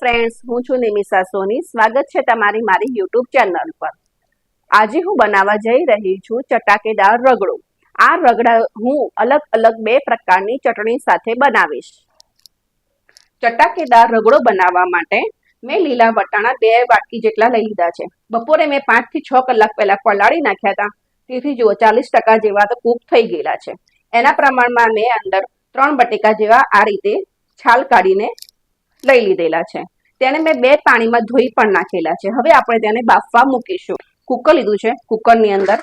Friends, हूँ छू निमिषा सोनी। स्वागत है तमारी मारी यूट्यूब चैनल पर। आज हूँ बनावा जई रही छू चटाकेदार रगड़ो। आ रगड़ा हूँ अलग अलग बे प्रकारनी चटनी साथे बनावीश। चटाकेदार रगड़ो बनावा माटे मैं लीला वटाणा 2 वाटकी जेटला लई लीधा छे। बपोरे मैं 5 થી 6 કલાક पहला पलाળી नाख्या था। તેથી જો 40% જેવા તો કૂક થઈ ગયેલા છે। એના પ્રમાણમાં मैं अंदर 3 બટેકા જેવા આ રીતે છાલ કાઢીને લઈ લીધેલા છે। તેને મેં 2 પાણીમાં ધોઈ પણ નાખેલા છે। હવે આપણે તેને બાફવા મૂકીશું। કુકર લીધું છે, કુકરની અંદર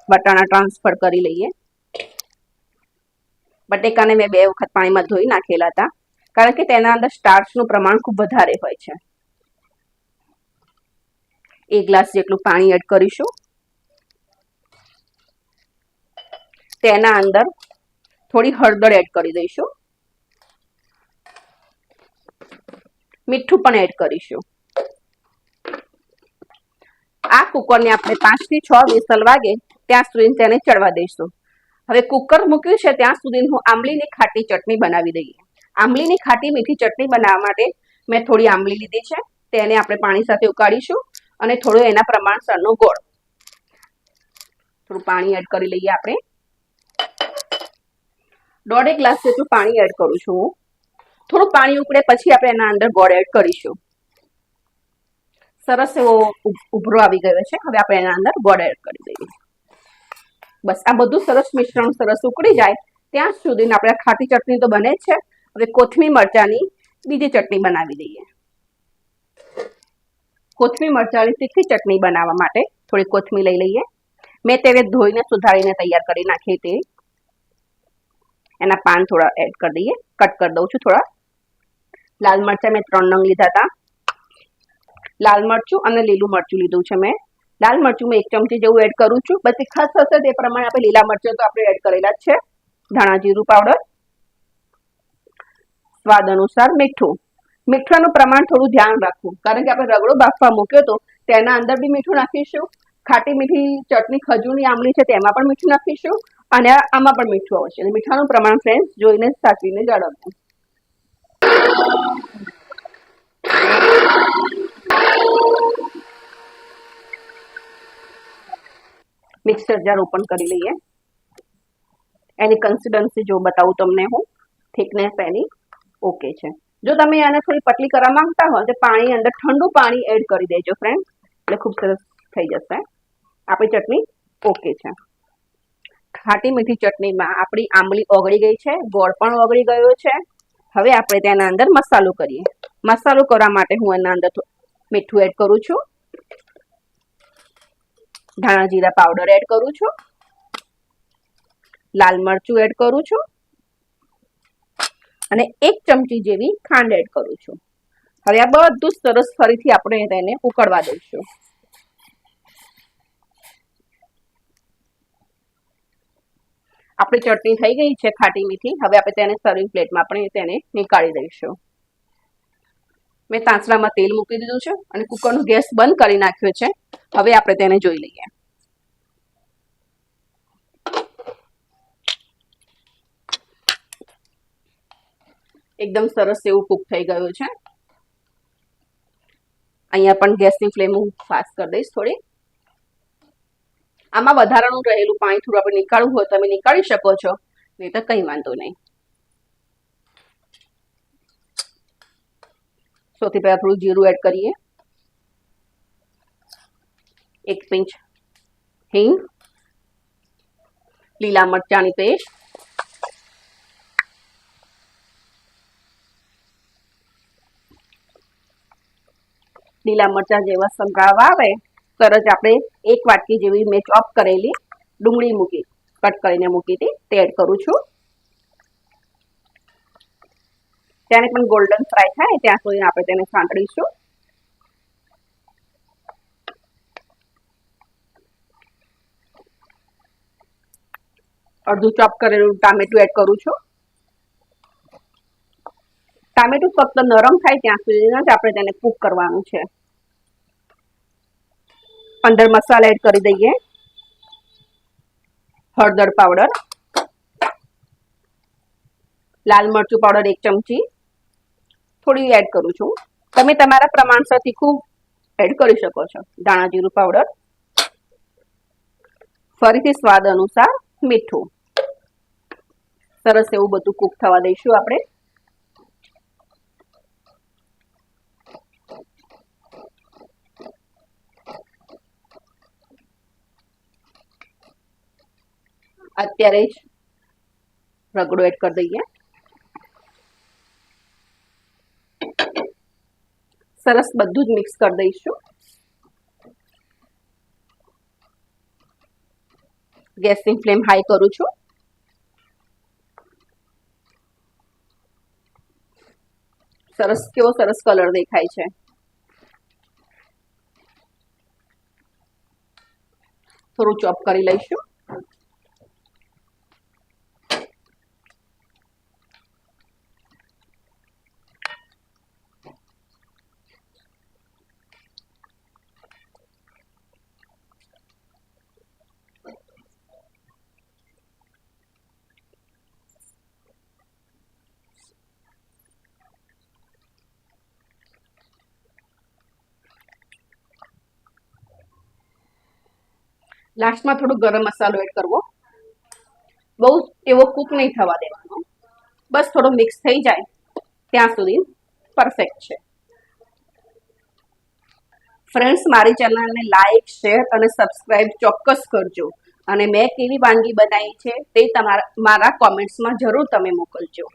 વટાણા ટ્રાન્સફર કરી લઈએ। બટેકાને મેં 2 વખત પાણીમાં ધોઈ નાખેલા હતા, કારણ કે તેના અંદર સ્ટાર્ચનું પ્રમાણ ખૂબ વધારે હોય છે। 1 ગ્લાસ જેટલું પાણી એડ કરીશું। તેના અંદર થોડી હળદર એડ કરી દઈશું। મીઠું પણ એડ કરીશું। આ કુકરને આપણે 5 થી 6 વિસલ વાગે ત્યાં સુધી તેને ચડવા દઈશું। હવે કુકર મૂક્યું છે ત્યાં સુધી હું આંબલીની ખાટી ચટણી બનાવી દઈએ। આંબલીની ખાટી મીઠી ચટણી બનાવવા માટે મેં થોડી આંબલી લીધી છે, તેને આપણે પાણી સાથે ઉકાળીશું અને થોડો એના પ્રમાણસરનો ગોળ, થોડું પાણી એડ કરી લઈએ। આપણે 1.5 ગ્લાસ જેટલું પાણી એડ કરું છું હું। થોડું પાણી ઉકળે પછી આપણે એના અંદર ગોળ એડ કરીશું। સરસ એવો ઉભરો આવી ગયો છે। હવે આપણે એના અંદર ગોળ એડ કરી દઈએ। બસ આ બધું સરસ મિશ્રણ સરસ ઉકળી જાય ત્યાં સુધી આપણે ખાટી ચટણી તો બને જ છે। હવે કોથમીર મરચાની બીજી ચટણી બનાવી દઈએ। કોથમીર મરચાની તીખી ચટણી બનાવવા માટે થોડી કોથમીર લઈ લઈએ। મેં તેને ધોઈને સુધારીને તૈયાર કરી નાખી હતી। એના પાન થોડા એડ કરી દઈએ, કટ કરી દઉં છું થોડા। લાલ મરચાં મેં 3 નંગ લીધા હતા। લાલ મરચું અને લીલું મરચું લીધું છે મેં। લાલ મરચું મેં 1 ચમચી જેવું એડ કરું છું। બસ તીખાશ હશે તે પ્રમાણે આપણે લીલા મરચું તો આપણે એડ કરેલા જ છે। ધાણા જીરું પાવડર, સ્વાદ અનુસાર મીઠું। મીઠાનું પ્રમાણ થોડું ધ્યાન રાખવું, કારણ કે આપણે રગડો બાફવા મૂક્યો તો તેના અંદર બી મીઠું નાખીશું। ખાટી મીઠી ચટણી ખજૂરની આંબલી છે તેમાં પણ મીઠું નાખીશું અને આમાં પણ મીઠું આવશે। મીઠાનું પ્રમાણ ફ્રેન્ડ્સ જોઈને સાચવીને જાળવવું। મિક્સર જાર ઓપન કરી લઈએ। એની કન્સિસ્ટન્સી જો બતાવું તમને હું, થિકનેસ એની ઓકે છે। જો તમે આને થોડી પતલી કરવા માંગતા હો તો પાણી અંદર ઠંડુ પાણી એડ કરી દેજો ફ્રેન્ડ, એટલે ખૂબ સરસ થઈ જશે। આપણી ચટણી ઓકે છે। ખાટી મીઠી ચટણીમાં આપણી આંબલી ઓગળી ગઈ છે, ગોળ પણ ઓગળી ગયો છે। હવે આપણે તેના અંદર મસાલો કરીએ। મસાલો કરવા માટે હું એના અંદર મીઠું એડ કરું છું, ધાણા જીરા પાવડર એડ કરું છું, લાલ મરચું એડ કરું છું અને 1 ચમચી જેવી ખાંડ એડ કરું છું। હવે આ બધું સરસ ફરીથી આપણે તેને ઉકળવા દઈશું। આપણી ચટણી થઈ ગઈ છે ખાટી મીઠી। હવે આપણે તેને સર્વિંગ પ્લેટમાં આપણે તેને નીકાળી દઈશું। મેં તાંસળામાં તેલ મૂકી દીધું છે અને કુકરનો ગેસ બંધ કરી નાખ્યો છે। હવે આપણે તેને જોઈ લઈએ। એકદમ સરસ એવું કુક થઈ ગયું છે। અહીંયા પણ ગેસની ફ્લેમ હું ફાસ્ટ કરી દઈશ થોડી। આમાં વધારાનું રહેલું પાણી થોડું આપણે નીકાળવું હોય તમે નીકાળી શકો છો, નહીં તો કંઈ વાંધો નહીં। સૌથી પહેલા થોડું જીરું એડ કરીએ, 1 પિંચ હિંગ, લીલા મરચાંની પેસ્ટ, લીલા મરચાં જેવા સંભળાવા આવે તરત આપણે 1 વાટકી જેવી મેં ચોપ કરેલી ડુંગળી મૂકી, કટ કરીને મૂકી હતી તે એડ કરું છું। તેને પણ ગોલ્ડન ફ્રાય થાય ત્યાં સુધી આપણે તેને સાંતળીશું। અડધું ચોપ કરેલું ટામેટું એડ કરું છું। ટામેટું ફક્ત નરમ થાય ત્યાં સુધી જ આપણે તેને કૂક કરવાનું છે। અંદર મસાલા એડ કરી દઈએ, હળદર પાવડર, લાલ મરચું પાવડર 1 ચમચી, થોડી એડ કરું છું, તમે તમારા પ્રમાણસર તીખું એડ કરી શકો છો. ધાણા જીરું પાવડર, ફરીથી સ્વાદ અનુસાર મીઠું. સરસ એવું બધું કૂક થવા દઈશું આપણે. અત્યારે જ રગડો એડ કરી દઈએ. સરસ બધું જ મિક્સ કરી દઈશું. ગેસની ફ્લેમ હાઈ કરું છું. સરસ કેવો સરસ કલર દેખાય છે. થોડું ચોપ કરી લઈશું. લાસ્ટમાં થોડું ગરમ મસાલો એડ કરવો. બહુ એવો કૂક નહીં થવા દેવાનો, બસ થોડો મિક્સ થઈ જાય ત્યાં સુધી પરફેક્ટ છે. ફ્રેન્ડ્સ, મારી ચેનલને લાઈક, શેર અને સબસ્ક્રાઇબ ચોક્કસ કરજો. અને મેં કેવી વાનગી બનાવી છે તે મારા કોમેન્ટ્સમાં જરૂર તમે મોકલજો.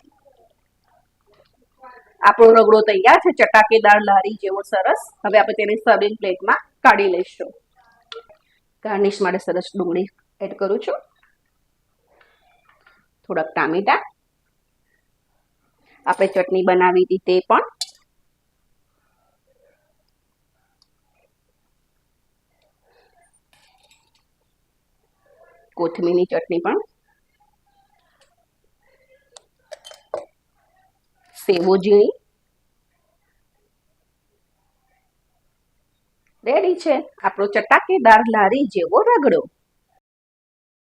આપણો રગડો તૈયાર છે, ચટાકેદાર લારી જેવો સરસ. હવે આપણે તેને સર્વિંગ પ્લેટમાં કાઢી લઈશું. ગાર્નિશ માટે સરસ ડુંગળી એડ કરું છું, થોડાક ટામેટા, આપણે ચટણી બનાવી હતી તે પણ, કોથમીરની ચટણી પણ, સેવો ઝીણી. રેડી છે આપણો ચટાકેદાર લારી જેવો રગડો.